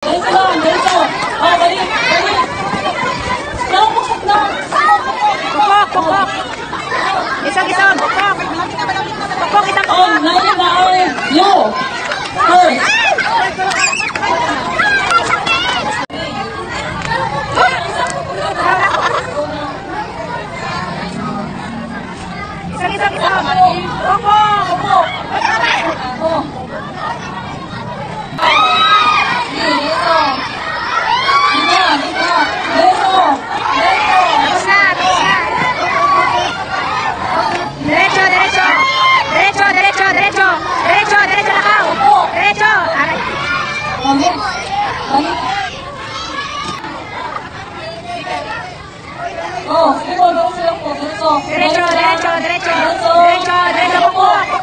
Diretso lang, diretso. Oh, balik, balik. Pukpok na. Pukpok. Isog. Pukpok. Pukpok, itang pukpok. Oh, natin na ay you. First. Isog. Pukpok. Oh. Derecho lakaw. Derecho. Aray. Balik. Balik. Oh, sige po, diretso lang po. Diretso. Derecho. Diretso. Pukpok.